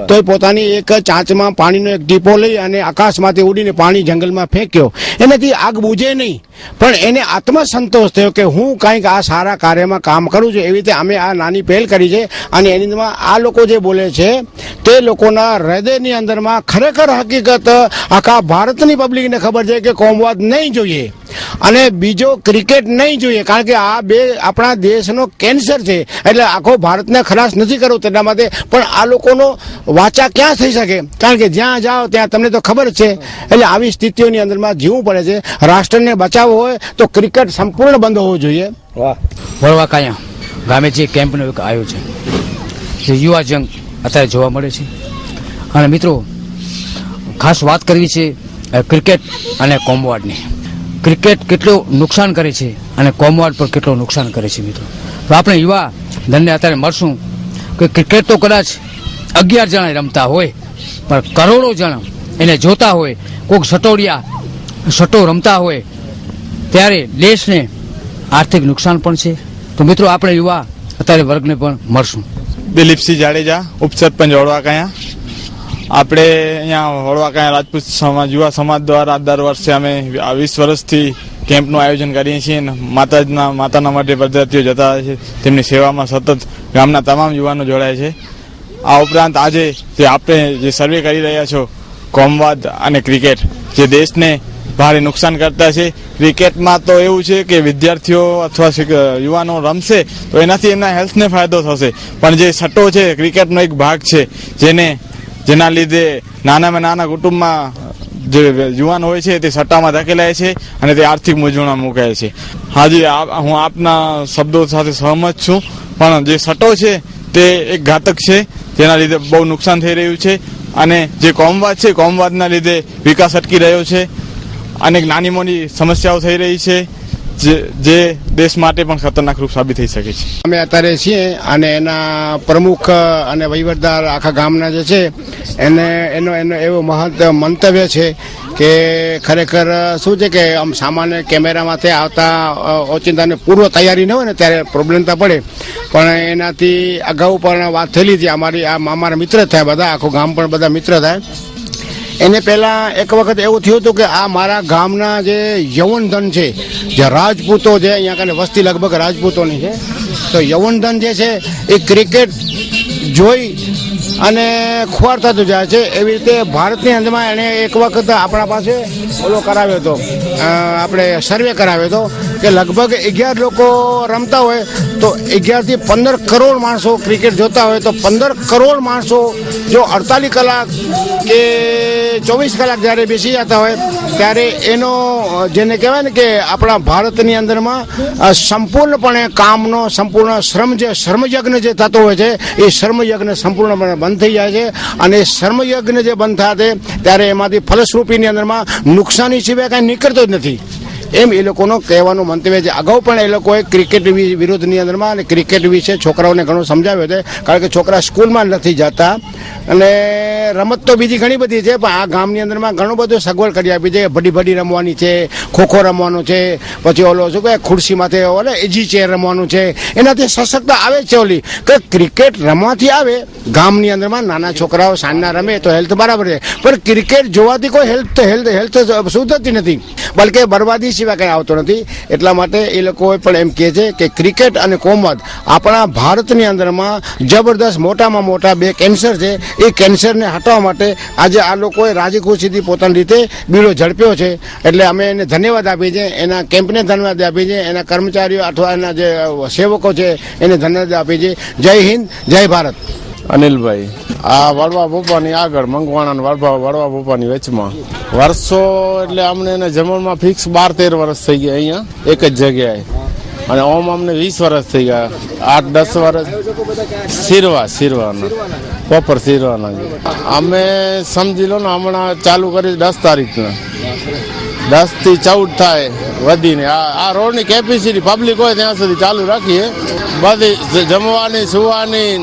તો એ પોતાની એક ચાંચમાં પાણીનો એક ટીપો લઈ અને આકાશમાંથી ઉડીને પાણી જંગલમાં ફેંક્યો. એનાથી આગ બુਝે નહીં, પણ એને આત્મસંતોષ થયો કે હું કાંઈક આ સારા કાર્યમાં કામ કરું છું. એવી રીતે અમે આ નાની પહેલ કરી છે અને એની અંદરમાં આ લોકો જે બોલે છે તે લોકોના હૃદયની અંદરમાં ખરેખર હકીકત આખા ભારતની પબ્લિકને ખબર છે કે કોમવાદ નહીં જોઈએ અને બીજો ક્રિકેટ નહીં જોઈએ, કારણ કે આ બે આપણા દેશનો કેન્સર છે. એટલે આખો ભારતને ખલાસ નથી કરવો તેના માટે, પણ આ લોકોનો વાચા ક્યાં થઈ શકે, કારણ કે જ્યાં જાઓ ત્યાં તમને તો ખબર છે. એટલે આવી સ્થિતિઓની અંદરમાં જીવવું પડે છે. રાષ્ટ્રને બચાવવો હોય તો ક્રિકેટ સંપૂર્ણ બંધ હોવું જોઈએ. વળવા કાયા ગામે જે કેમ્પનું એક આયોજન જે યુવા જંગ અત્યારે જોવા મળે છે. અને મિત્રો ખાસ વાત કરવી છે ક્રિકેટ અને કોમવાડની. ક્રિકેટ કેટલું નુકસાન કરે છે અને કોમવાડ પર કેટલું નુકસાન કરે છે મિત્રો. તો આપણે યુવા ધનને અત્યારે મળશું કે ક્રિકેટ તો કદાચ 11 જણા રમતા હોય, પણ કરોડો જણા એને જોતા હોય, કોઈક સટો રમતા હોય, ત્યારે દેશને આર્થિક નુકસાન પણ છે. તો મિત્રો આપણે યુવા અત્યારે વર્ગને પણ મળશું. દિલીપસિંહ જાડેજા, ઉપસરપંચ વડવાકાયા. આપણે અહીંયા વડવાકાયા રાજપૂત સમાજ યુવા સમાજ દ્વારા દર વર્ષે અમે 20 વર્ષથી કેમ્પનું આયોજન કરીએ છીએ. માતાના માટે પદ્ધતિઓ જતા હોય છે, તેમની સેવામાં સતત ગામના તમામ યુવાનો જોડાય છે. આ ઉપરાંત આજે જે આપણે જે સર્વે કરી રહ્યા છો કોમવાદ અને ક્રિકેટ જે દેશને ભારે નુકસાન કરતા છે. ક્રિકેટમાં તો એવું છે કે વિદ્યાર્થીઓ અથવા યુવાનો રમશે તો એનાથી એમના હેલ્થને ફાયદો થશે, પણ જે સટ્ટો છે ક્રિકેટનો એક ભાગ છે જેના લીધે નાનામાં નાના કુટુંબમાં જે યુવાન હોય છે તે સટ્ટામાં ધકેલાય છે અને તે આર્થિક મૂંઝવણમાં મુકાય છે. હાજી, હું આપના શબ્દો સાથે સહમત છું, પણ જે સટ્ટો છે તે એક ઘાતક છે. જેના લીધે બહુ નુકસાન થઈ રહ્યું છે અને જે કોમવાદ છે કોમવાદના લીધે વિકાસ અટકી રહ્યો છે. અનેક નાની મોટી સમસ્યાઓ થઈ રહી છે જે દેશ માટે પણ ખતરનાક રૂપ સાબિત થઈ શકે છે. અમે અત્યારે છીએ અને એના પ્રમુખ અને વહીવટદાર આખા ગામના જે છે એનો એવો મંતવ્ય છે કે ખરેખર શું છે કે આમ સામાન્ય કેમેરામાંથી આવતા ઓચિંતાને પૂર્વ તૈયારી ન હોય ને ત્યારે પ્રોબ્લેમ તો પડે, પણ એનાથી અગાઉ પણ વાત થયેલી હતી. અમારા મિત્ર થયા બધા, આખું ગામ પણ બધા મિત્ર થાય. એને પહેલા એક વખત એવું થયું હતું કે આ મારા ગામના જે યવનધન છે, જે રાજપૂતો છે, અહીંયા કને વસ્તી લગભગ રાજપૂતોની છે, તો યવનધન જે છે એ ક્રિકેટ જોઈ અને ખુવાર થતું જાય છે. એવી રીતે ભારતની અંદરમાં એણે એક વખત આપણા પાસે ઓલો કરાવ્યો હતો, આપણે સર્વે કરાવ્યો હતો કે લગભગ 11 લોકો રમતા હોય તો 11 થી 15 કરોડ માણસો ક્રિકેટ જોતા હોય, તો 15 કરોડ માણસો જો 48 કલાક કે 24 કલાક જ્યારે બેસી જતા હોય ત્યારે એનો જેને કહેવાય ને કે આપણા ભારતની અંદરમાં સંપૂર્ણપણે કામનો સંપૂર્ણ શ્રમયજ્ઞ જે થતો હોય છે એ શ્રમયજ્ઞ સંપૂર્ણપણે બંધ થઈ જાય છે. અને શ્રમયજ્ઞ જે બંધ થાય ત્યારે એમાંથી ફલશ્રુતિની અંદરમાં નુકસાની સિવાય કાંઈ નીકળતો જ નથી, એમ એ લોકોનો કહેવાનું મંતવ્ય છે. અગાઉ પણ એ લોકોએ ક્રિકેટ વિરોધની અંદરમાં અને ક્રિકેટ વિશે છોકરાઓને ઘણું સમજાવ્યું છે, કારણ કે છોકરા સ્કૂલમાં નથી જતા અને રમત તો બીજી ઘણી બધી છે, પણ આ ગામની અંદરમાં ઘણું બધું સગવડ કરી આપી છે. ભડી રમવાની છે, ખોખો રમવાનું છે, પછી ઓલો શું કહે ખુરશીમાંથી ઓલે એજી ચેર રમવાનું છે. એનાથી સશક્ત આવે છે ઓલી કે ક્રિકેટ રમવાથી આવે ગામની અંદરમાં નાના છોકરાઓ સાંજના રમે તો હેલ્થ બરાબર છે, પણ ક્રિકેટ જોવાથી કોઈ હેલ્થ સુધરતી નથી, બલકે બરબાદી સિવાય કંઈ આવતો નથી. એટલા માટે એ લોકો પણ એમ કહે છે કે ક્રિકેટ અને કોમવાદ આપણા ભારતની અંદરમાં જબરદસ્ત મોટામાં મોટા બે કેન્સર છે. એ કેન્સરને હટાવવા માટે આજે આ લોકોએ રાજી ખુશીથી પોતાની રીતે બીડો ઝડપ્યો છે. એટલે અમે એને ધન્યવાદ આપીએ છીએ, એના કેમ્પને ધન્યવાદ આપીએ છીએ, એના કર્મચારીઓ અથવા એના જે સેવકો છે એને ધન્યવાદ આપીએ છીએ. જય હિન્દ, જય ભારત. અનિલભાઈ, આ વડવા ભોપાની આગળ મંગવાણા વડવા ભોપાની વચમાં વર્ષો એટલે અમને એના જમણમાં ફિક્સ 12-13 વર્ષ થઈ ગયા અહીંયા એક જ જગ્યાએ, અને ઓમ અમને 20 વર્ષ થઈ ગયા, 8-10 વર્ષ સિરવાના પ્રોપર સિરવાના. અમે સમજી લો ને હમણાં ચાલુ કરી 10 તારીખના 10 થી 14 થાય વધીને આ રોડની કેપેસિટી પબ્લિક હોય ત્યાં સુધી ચાલુ રાખીએ. બધી જમવાની સુવાની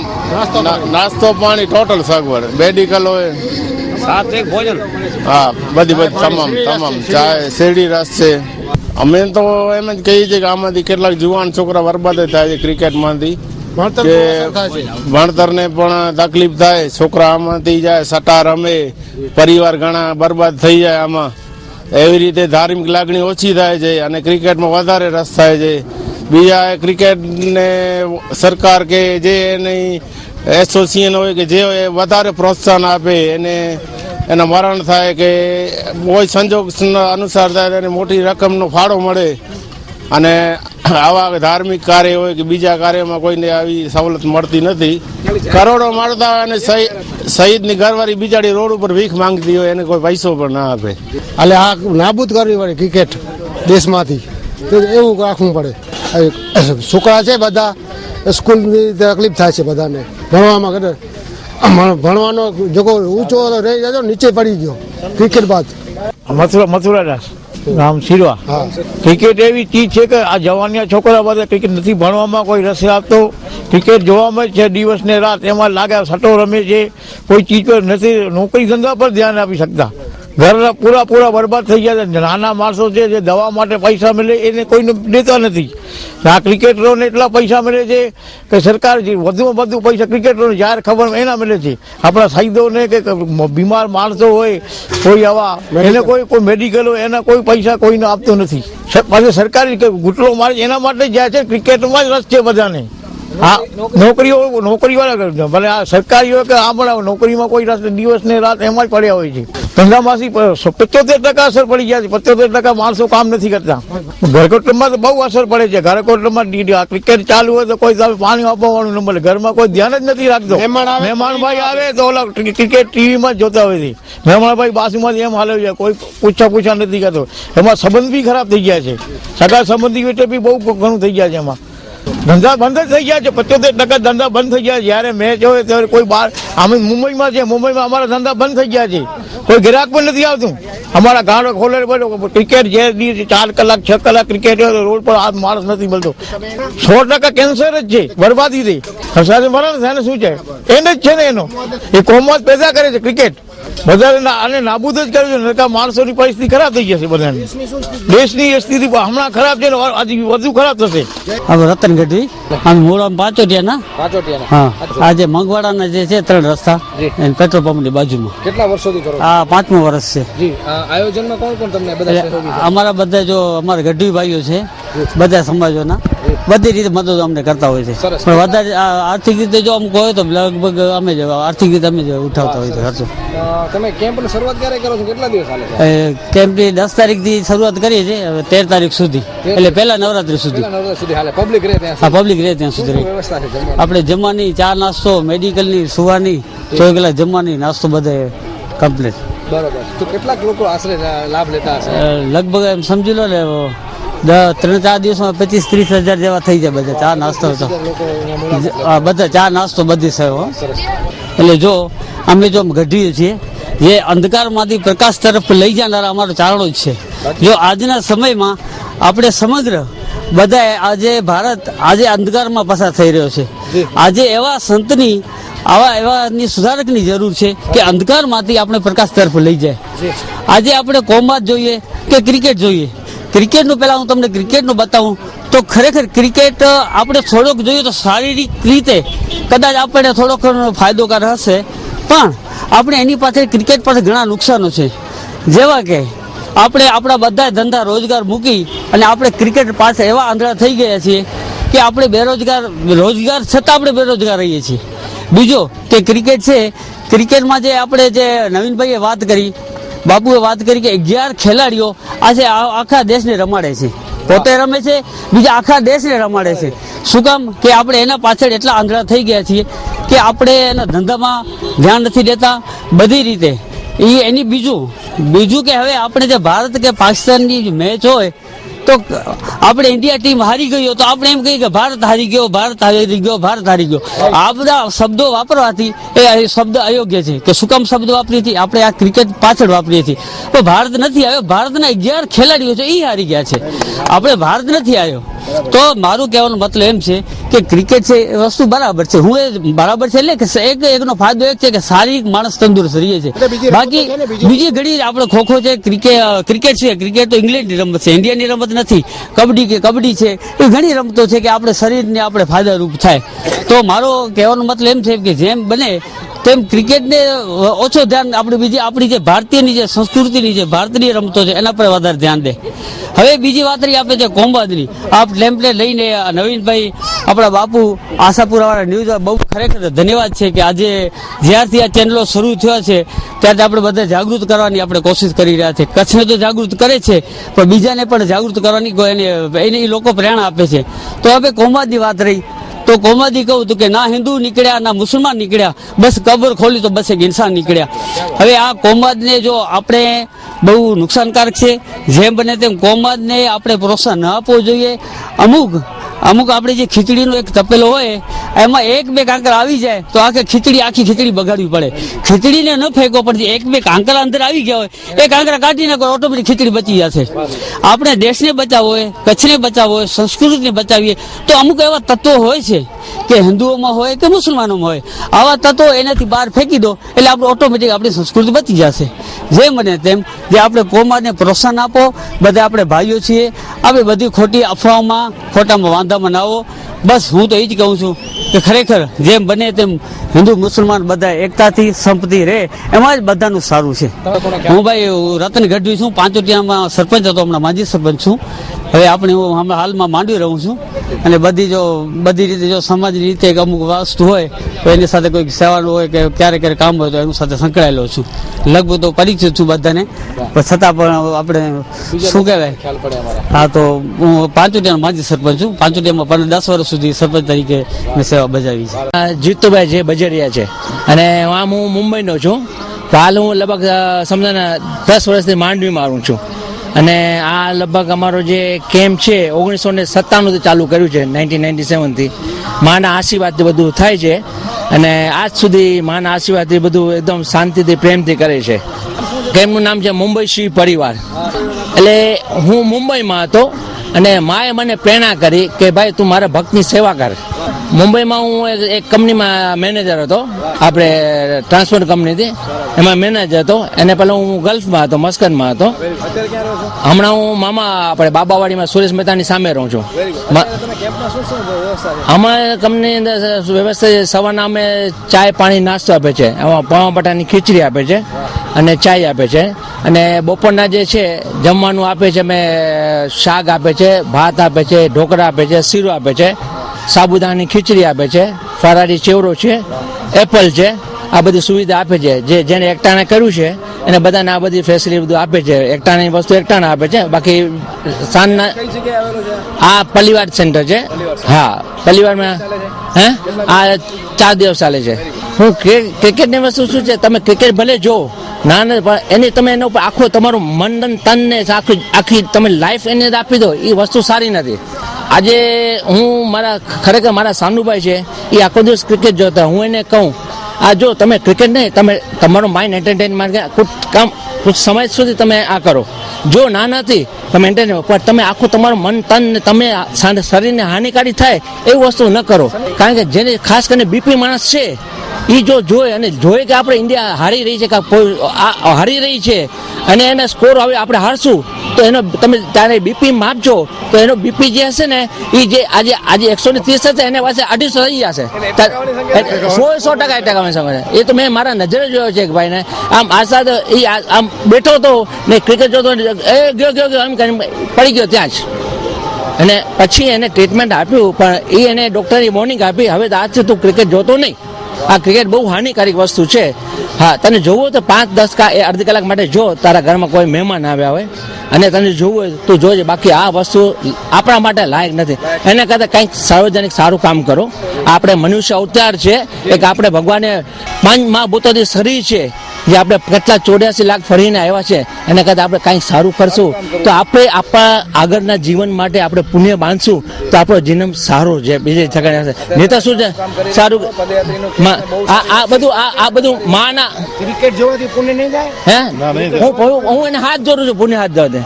નાસ્તો પાણી ટોટલ સગવડ, મેડિકલ હોય, ભોજન, હા બધી તમામ ચાય શેરડી રસ છે. અમે તો એમ જ કહીએ છીએ કે આમાંથી કેટલાક જુવાન છોકરા બરબાદ થાય છે ક્રિકેટમાંથી, કે ભણતરને પણ તકલીફ થાય, છોકરા આમાંથી જાય, સટ્ટા રમે, પરિવાર ઘણા બરબાદ થઈ જાય આમાં. એવી રીતે ધાર્મિક લાગણી ઓછી થાય છે અને ક્રિકેટમાં વધારે રસ થાય છે. બીજા ક્રિકેટને સરકાર કે જે એની એસોસિએશન હોય કે જે વધારે પ્રોત્સાહન આપે, એના મરણ થાય કે કોઈ સંજોગ અનુસાર થાય એને મોટી રકમનો ફાળો મળે, અને આવા ધાર્મિક કાર્ય હોય કે બીજા કાર્યમાં કોઈને આવી સવલત મળતી નથી. કરોડો મળતા હોય અને શહીદની ઘરવાળી બિચારી રોડ ઉપર ભીખ માંગતી હોય, એને કોઈ પૈસો પણ ના આપે. એટલે આ નાબૂદ કરવી પડે ક્રિકેટ દેશમાંથી, તો એવું રાખવું પડે. છોકરા છે બધા સ્કૂલની તકલીફ થાય છે બધાને ભણવામાં, ભણવાનો જોકો ઊંચો રહી જતો નીચે પડી ગયો ક્રિકેટ બાદ. મથુરાદાસ ગામ શિરવા. ક્રિકેટ એવી ચીજ છે કે આ જવાનિયા છોકરા બધા ક્રિકેટ નથી ભણવામાં કોઈ રસ આપતો, ક્રિકેટ જોવામાં જ છે દિવસ ને રાત, એમાં લાગે સટ્ટો રમે છે, કોઈ ચીજ પર નથી, નોકરી ધંધા પર ધ્યાન આપી શકતા. ઘરના પૂરા બરબાદ થઈ ગયા છે. નાના માણસો છે જે દવા માટે પૈસા મળે એને કોઈને દેતા નથી. આ ક્રિકેટરોને એટલા પૈસા મળે છે કે સરકાર વધુમાં વધુ પૈસા ક્રિકેટરોને જાહેર ખબર એના મળે છે. આપણા શહીદોને કે બીમાર માણસો હોય કોઈ આવા એને કોઈ મેડિકલ હોય એના કોઈ પૈસા કોઈને આપતો નથી. પાછું સરકારી ગુટલો મારે એના માટે જાય છે. ક્રિકેટમાં જ રસ છે બધાને. હા નોકરી વાળા ભલે આ સરકારી હોય કે આ નોકરીમાં કોઈ રસ દિવસ ને રાત એમાં જ પડ્યા હોય છે. ધંધામાંથી 75% અસર પડી ગયા છે. 75% માણસો કામ નથી કરતા. ઘરકુટુંબમાં તો બહુ અસર પડે છે. ઘરકુટુંબમાં ક્રિકેટ ચાલુ હોય તો કોઈ પાણી આપવાનું ન મળે, ઘરમાં કોઈ ધ્યાન જ નથી રાખતો. મહેમાનભાઈ આવે તો ઓલા ક્રિકેટ ટીવીમાં જ જોતા હોય છે. મહેમાનભાઈ બાજુમાંથી એમ હાલે છે, કોઈ પૂછા નથી કરતો. એમાં સંબંધ બી ખરાબ થઈ ગયા છે. સગા સંબંધી એટલે બી બહુ ઘણું થઈ ગયા છે એમાં. ધંધા બંધ જ થઈ ગયા છે. 75% ધંધા બંધ થઈ ગયા. જયારે મેચ હોય ત્યારે કોઈ બહાર અમે મુંબઈમાં છે, મુંબઈમાં અમારા ધંધા બંધ થઈ ગયા છે. કોઈ ગ્રાહક પણ નથી આવતું. અમારા ગાંડો ખોલે ક્રિકેટ જે 4 કલાક 6 કલાક ક્રિકેટ હોય રોડ પર આ માણસ નથી મળતો. 100% કેન્સર જ છે, બરબાદી થઈ. સાથે મરણ છે ને શું છે એને જ છે ને એનો એ કોમમાં પેદા કરે છે ક્રિકેટ. બધા આને નાબૂદ જ કર્યું છે. નકા માણસોની પરિસ્થિતિ ખરાબ થઈ જશે. બધાની દેશની સ્થિતિ હમણાં ખરાબ છે ને આજે વધુ ખરાબ થશે. હવે રતન ગઢવી અમે મૂળ પાંચોટિયાના. હા, આજે મંગવાડાના જે છે 3 રસ્તા પેટ્રોલ પંપની બાજુમાં. કેટલા વર્ષોથી કરો? આ 5મું વર્ષ છે. જી, આયોજનમાં કોણ કોણ તમને બધા સહયોગી છે? અમારા બધા જો અમારા ગઢવી ભાઈઓ છે, બધા સમાજોના બધી રીતે મદદ અમને કરતા હોય છે. પણ વધારે આર્થિક રીતે જો અમુક હોય તો લગભગ અમે જ આર્થિક રીતે અમે જ ઉઠાવતા હોય છે ખર્ચો. તમે કેમ્પની શરૂઆત ક્યારે કરો છો? કેટલા દિવસ ચાલે છે? કેમ્પની 10 તારીખથી શરૂઆત કરીએ છીએ, હવે 13 તારીખ સુધી, એટલે પહેલા નવરાત્રી સુધી. પબ્લિક રહે ત્યાં? હા, પબ્લિક રહે ત્યાં સુધી. આપણે જમવાની, ચા નાસ્તો, મેડિકલની, સુવાની, 24 કલાક જમવાની, નાસ્તો બધે કમ્પ્લીટ. બરોબર. તો કેટલાક લોકો આશરે લાભ લેતા હશે? લગભગ એમ સમજી લો ને 3-4 દિવસમાં 25-30 હજાર જેવા થઈ જાય બધા ચા નાસ્તો તો. બધા ચા નાસ્તો બધી સેવા. એટલે જો અમે જો ગઢવીએ છીએ, જે અંધકારમાંથી પ્રકાશ તરફ લઈ જનારા અમારો ચારણો જ છે. જો આજના સમયમાં આપણે સમગ્ર બધા આજે ભારત આજે અંધકારમાં પસાર થઈ રહ્યો છે. આજે એવા સંતની એવાની સુધારકની જરૂર છે કે અંધકારમાંથી આપણે પ્રકાશ તરફ લઈ જાય. આજે આપણે કોમવાદ જોઈએ કે ક્રિકેટ જોઈએ. ક્રિકેટનું પહેલા હું તમને ક્રિકેટનું બતાવું તો ખરેખર ક્રિકેટ આપણે થોડોક જોઈએ તો શારીરિક રીતે કદાચ આપણને થોડોક ફાયદોકાર હશે, પણ આપણે એની પાછળ ક્રિકેટ પાસે ઘણા નુકસાનો છે. જેવા કે આપણે આપણા બધા ધંધા રોજગાર મૂકી અને આપણે ક્રિકેટ પાસે એવા આંધળા થઈ ગયા છીએ કે આપણે રોજગાર છતાં આપણે બેરોજગાર રહીએ છીએ. બીજો કે ક્રિકેટ છે, ક્રિકેટમાં જે આપણે જે નવીનભાઈએ વાત કરી, બાપુએ વાત કરી કે 11 ખેલાડીઓ આજે આખા દેશને રમાડે છે. પોતે રમે છે, બીજા આખા દેશને રમાડે છે. શું કામ? કે આપણે એના પાછળ એટલા આંધળા થઈ ગયા છીએ કે આપણે એના ધંધામાં ધ્યાન નથી દેતા બધી રીતે. એની બીજું કે હવે આપણે જે ભારત કે પાકિસ્તાનની મેચ હોય તો આપણે ઇન્ડિયા ટીમ હારી ગઈ તો આપણે એમ કહીએ કે ભારત હારી ગયો, ભારત હારી ગયો, ભારત હારી ગયો. આ બધા શબ્દો વાપરવાથી એ શબ્દ અયોગ્ય છે. કે શું કામ શબ્દ વાપરીએ છીએ? આપણે આ ક્રિકેટ પાછળ વાપરીએ છીએ. તો ભારત નથી આવ્યો, ભારતના 11 ખેલાડીઓ છે એ હારી ગયા છે, આપણે ભારત નથી આવ્યો. તો મારું કહેવાનો મતલબ એમ છે કે ક્રિકેટ છે એ વસ્તુ બરાબર છે. હું એ બરાબર છે એટલે એકનો ફાયદો એક છે કે શારીરિક માણસ તંદુરસ્ત રહીએ છે. બાકી બીજી ઘણી આપણે ખોખો છે, ક્રિકેટ છે, ક્રિકેટ તો ઇંગ્લેન્ડની રમત છે, ઇન્ડિયાની રમત નથી. કબડ્ડી છે, એ ઘણી રમતો છે કે આપણે શરીરને આપણે ફાયદારૂપ થાય. તો મારો કહેવાનો મતલબ એમ છે કે જેમ બને તેમ ક્રિકેટને ઓછો ધ્યાન આપણી જે ભારતીયની જે સંસ્કૃતિની જે ભારતીય રમતો છે એના પર વધારે ધ્યાન દે. હવે બીજી વાત રહી આપણે જે કોમવાદની, આ ટેમ્પલેટ લઈને નવીનભાઈ આપણા બાપુ આશાપુરાવાળા ન્યૂઝ બહુ ખરેખર ધન્યવાદ છે કે આજે જ્યારથી આ ચેનલો શરૂ થયા છે ત્યારથી આપણે બધા જાગૃત કરવાની આપણે કોશિશ કરી રહ્યા છે. કચ્છને તો જાગૃત કરે છે પણ બીજાને પણ જાગૃત કરવાની એને લોકો પ્રેરણા આપે છે. તો હવે કોમવાદની વાત રહી તો કોમવાદી કહું તો કે ના હિન્દુ નીકળ્યા ના મુસલમાન નીકળ્યા, બસ કબર ખોલી તો બસ એક ઇન્સાન નીકળ્યા. હવે આ કોમવાદને જો આપણે બહુ નુકસાનકારક છે. જેમ બને તેમ કોમવાદને આપણે પ્રોત્સાહન ન આપવું જોઈએ. અમુક આપણે જે ખીચડીનો એક તપેલો હોય એમાં 1-2 કાંકર આવી જાય તો આખી ખીચડી બગાડવી પડે. ખીચડીને ન ફેંકો પડતી, 1-2 કાંકરા અંદર આવી ગયા હોય એ કાંકરા કાઢી નાખો, ઓટોમેટિક ખીચડી બચી જશે. આપણે દેશને બચાવવો હોય, કચ્છને બચાવવો હોય, સંસ્કૃતિને બચાવીએ તો અમુક એવા તત્વો હોય છે કે હિન્દુઓમાં હોય કે મુસલમાનોમાં હોય, આવા તત્વો એનાથી બહાર ફેંકી દો એટલે આપણે ઓટોમેટિક આપણી સંસ્કૃતિ બચી જશે. જેમ બને તેમ જે આપણે કોમવાદને પ્રોત્સાહન આપો. બધા આપણે ભાઈઓ છીએ, આપણે બધી ખોટી અફવાઓમાં ખોટામાં વાંધામાં ના આવો. બસ હું તો એ જ કહું છું કે ખરેખર જેમ બને તેમ હિન્દુ મુસલમાન બધા એકતાથી સંપતિ રહે એમાં જ બધાનું સારું છે. હું ભાઈ રતન ગઢવી છું, પાંચોટિયામાં સરપંચ હતો, હમણાં માજી સરપંચ છું. હવે હું હમણાં હાલમાં માંડવી રહું છું અને બધી રીતે જો સમાજની રીતે અમુક વસ્તુ હોય તો એની સાથે કોઈ સેવાનું હોય કે ક્યારેક કામ હોય તો એની સાથે સંકળાયેલો છું. લગભગ તો પરિચિત છું બધાને, પણ છતાં પણ આપણે શું કહેવાય. હા, તો હું પાંચોટિયાનો માજી સરપંચ છું. પાંચોટિયામાં 10 વર્ષ સુધી સરપંચ તરીકે મેં સેવા બજાવી છે. જીતુભાઈ જે બજરિયા છે અને આમ હું મુંબઈનો છું. તો હાલ હું લગભગ સમજાને 10 વર્ષથી માંડવીમાં આવું છું. અને આ લગભગ અમારો જે કેમ્પ છે 1997 થી ચાલુ કર્યું છે, 1997 થી. માના આશીર્વાદથી બધું થાય છે અને આજ સુધી માના આશીર્વાદથી બધું એકદમ શાંતિથી પ્રેમથી કરે છે. કેમ્પનું નામ છે મુંબઈ શિવ પરિવાર. એટલે હું મુંબઈમાં હતો અને માએ મને પ્રેરણા કરી કે ભાઈ તું મારા ભક્તની સેવા કર. મુંબઈમાં હું એક કંપનીમાં મેનેજર હતો, આપણે ટ્રાન્સપોર્ટ કંપનીથી, એમાં મેનેજર હતો. એને પહેલાં હું ગલ્ફમાં હતો, મસ્કતમાં હતો. હમણાં હું મામા આપણે બાબાવાડીમાં સુરેશ મહેતાની સામે રહું છું. અમારે કંપની અંદર વ્યવસ્થા સવારના અમે ચાય પાણી નાસ્તો આપે છે, એમાં પાવા બટાની ખીચડી આપે છે અને ચાય આપે છે. અને બપોરના જે છે જમવાનું આપે છે, અમે શાક આપે છે, ભાત આપે છે, ઢોકળા આપે છે, શીરો આપે છે, સાબુદાણાની ખીચડી આપે છે, ફરારી ચેવડો છે, એપલ છે. આ બધી સુવિધા આપે છે. જેને એકટાણે કર્યું છે એને બધાને આ બધી ફેસિલિટી બધું આપે છે. એકટાણાની વસ્તુ એકટાણા આપે છે. બાકી સાંજના આ પરિવાર સેન્ટર છે. હા, પરિવારમાં આ 4 દિવસ ચાલે છે. હું ક્રિકેટની વસ્તુ શું છે, તમે ક્રિકેટ ભલે જો ના પણ એની તમે એના ઉપર આખો તમારું મન તન ને આખી તમે લાઈફ એને આપી દો, એ વસ્તુ સારી નથી. આજે હું ખરેખર મારા સાનુભાઈ છે, એ આખો દિવસ ક્રિકેટ જોતા. હું એને કહું આ જો તમે ક્રિકેટ નહીં, તમે તમારો માઇન્ડ એન્ટરટેનમેન્ટ કુછ સમય સુધી તમે આ કરો. જો ના નથી તમે એન્ટરટેન, પણ તમે આખું તમારું મન તન ને તમે શરીરને હાનિકારી થાય એવી વસ્તુ ન કરો. કારણ કે જેને ખાસ કરીને બીપી માણસ છે એ જો જોઈ અને જોઈએ કે આપણે ઇન્ડિયા હારી રહી છે કે હારી રહી છે અને એના સ્કોર હવે આપણે હારશું, તો એનો તમે ત્યારે બીપી માપજો તો એનો બીપી જે હશે ને એ જે આજે 130 હશે એને પાસે 250 થઈ જશે. 100% એટેક આવે. એ તો મેં મારા નજરે જોયો છે કે ભાઈને આમ આસાદ એ આમ બેઠો હતો ને ક્રિકેટ જોતો એ ગયો એમ કરીને પડી ગયો ત્યાં જ. અને પછી એને ટ્રીટમેન્ટ આપ્યું, પણ એને ડૉક્ટરની વોર્નિંગ આપી હવે આજથી તું ક્રિકેટ જોતો નહીં. આ ક્રિકેટ બહુ હાનિકારક વસ્તુ છે. હા, તને જોવું તો 5-10 અડધી કલાક માટે જો, તારા ઘરમાં કોઈ મહેમાન આવ્યા હોય અને તને જોવું હોય તું જોજે. બાકી આ વસ્તુ આપણા માટે લાયક નથી. એના કરતાં કંઈક સાર્વજનિક સારું કામ કરો. આપણે મનુષ્ય અવતાર છે, એક આપણે ભગવાને 5 મહાભૂતોથી શરીર છે જે આપણે કેટલા 84 લાખ ફરીને આવ્યા છે. એના કરતાં આપણે કંઈક સારું કરશું તો આપણે આપણા આગળના જીવન માટે આપણે પુણ્ય બાંધશું તો આપણો જન્મ સારો છે. બીજે જગ્યાએ નહીં તો શું છે સારું. આ બધું માના ક્રિકેટ જોવાથી પુણ્ય નહીં જાય. હું એને હાથ જોડું છું, પુણ્ય હાથ જોડે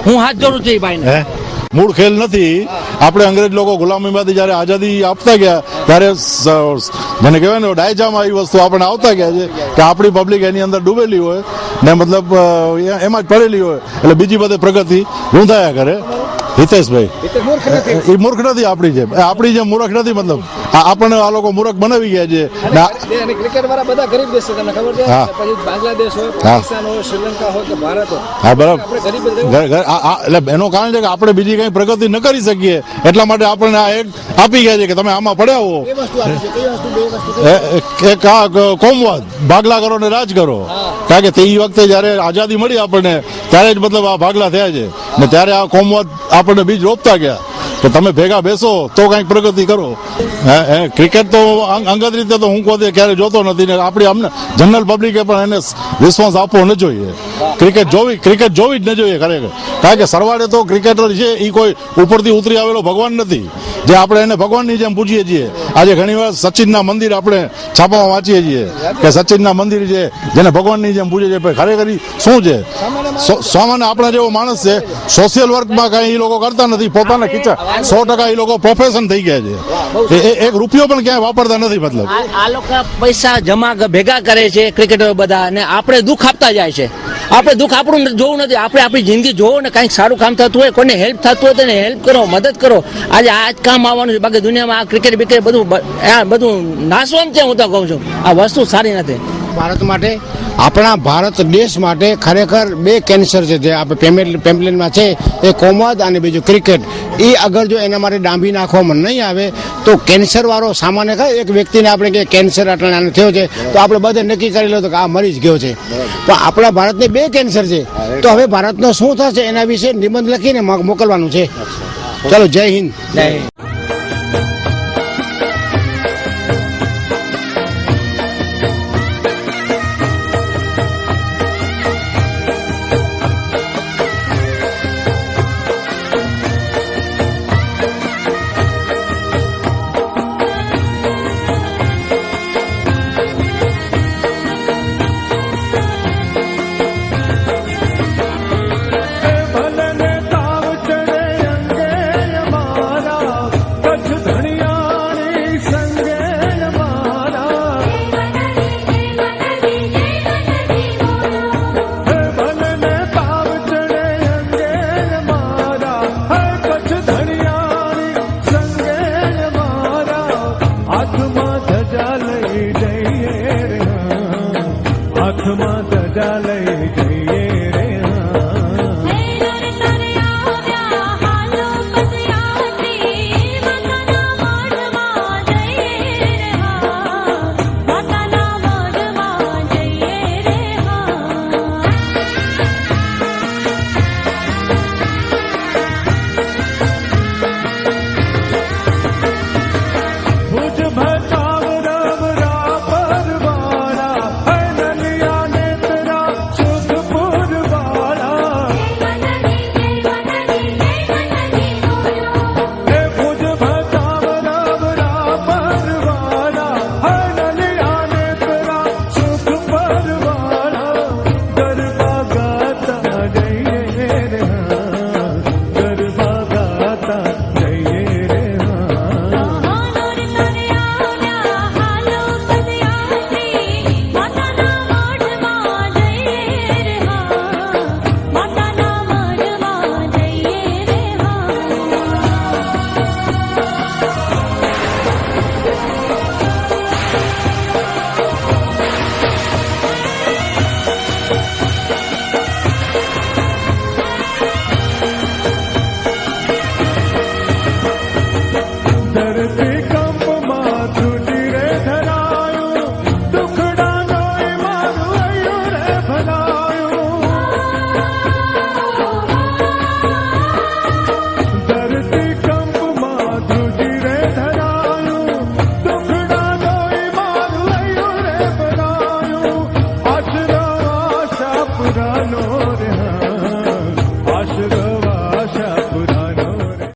હું હાથ જોડું છું એ ભાઈને. મૂળ ખેલ નથી. આપણે અંગ્રેજ લોકો ગુલામીમાંથી જયારે આઝાદી આપતા ગયા ત્યારે જેને કહેવાય ને ડાયજામાં એ વસ્તુ આપણે આવતા ગયા છે કે આપણી પબ્લિક એની અંદર ડૂબેલી હોય ને મતલબ એમાં જ પડેલી હોય એટલે બીજી બધી પ્રગતિ રૂંધાયા કરે. હિતેશભાઈ એ મૂર્ખ નથી આપણી જેમ મૂર્ખ નથી. મતલબ આપણને આ લોકો મૂર્ખ બનાવી ગયા છે. ક્રિકેટ વાળા બધા ગરીબ દેશ છે, તમને ખબર છે. પછી બાંગ્લાદેશ હોય, પાકિસ્તાન હોય, શ્રીલંકા હોય કે ભારત હોય. હા, બરાબર. એટલે એનું કારણ છે કે આપણે બીજી કઈ પ્રગતિ ન કરી શકીએ એટલા માટે આપણને આ એક આપી ગયા છે કે તમે આમાં પડ્યા હો. એક કોમવાદ, ભાગલા કરો ને રાજ કરો. કારણ કે તે વખતે જયારે આઝાદી મળી આપણને ત્યારે જ મતલબ આ ભાગલા થયા છે ને ત્યારે આ કોમવાદ આપણને બીજ રોપતા ગયા કે તમે ભેગા બેસો તો કઈક પ્રગતિ કરો. ક્રિકેટ તો અંગત રીતે તો હું પોતે ક્યારે જોતો નથી ને આપણી અમને જનરલ પબ્લિકે પણ એને રિસ્પોન્સ આપવો ન જોઈએ. ક્રિકેટ જોવી જ ન જોઈએ ખરેખર. કારણ કે સરવાળે તો ક્રિકેટર છે એ કોઈ ઉપરથી ઉતરી આવેલો ભગવાન નથી જે આપણે એને ભગવાનની જેમ પૂછીએ છીએ. આજે ઘણીવાર સચિનના મંદિર આપણે છાપામાં વાંચીએ છીએ કે સચિનના મંદિર છે જેને ભગવાનની જેમ પૂછે છે. ખરેખર શું છે? સામાન્ય આપણા જેવો માણસ છે. સોશિયલ વર્કમાં કઈ એ લોકો કરતા નથી. પોતાના ખીચા 100% એ લોકો પ્રોફેશન થઈ ગયા છે. એક રૂપિયો પણ ક્યાંય વાપરતા નથી. મતલબ આ લોકો પૈસા જમા ભેગા કરે છે ક્રિકેટરો બધા, અને આપણે દુઃખ આપતા જાય છે. આપણે દુઃખ આપણું જોવું નથી. આપણે આપણી જિંદગી જોવો ને કંઈક સારું કામ થતું હોય, કોઈને હેલ્પ થતું હોય તો એને હેલ્પ કરો, મદદ કરો. આજે આ જ કામ આવવાનું છે. બાકી દુનિયામાં આ ક્રિકેટ બિકેટ બધું નાશવંત છે. હું તો કહું છું આ વસ્તુ સારી નથી. ભારત માટે, આપણા ભારત દેશ માટે ખરેખર 2 કેન્સર છે જે આપણે પેમ્પલેનમાં છે, એ કોમવાદ અને બીજું ક્રિકેટ. એ અગર જો એના માટે ડાંભી નાખવામાં નહીં આવે તો કેન્સર વાળો સામાન્ય એક વ્યક્તિને આપણે કે કેન્સર આટલા થયો છે તો આપણે બધે નક્કી કરી લો તો કે આ મરી જ ગયો છે. પણ આપણા ભારતને 2 કેન્સર છે. તો હવે ભારતનો શું થશે એના વિશે નિબંધ લખીને મોકલવાનું છે. ચલો, જય હિન્દ. पुरानो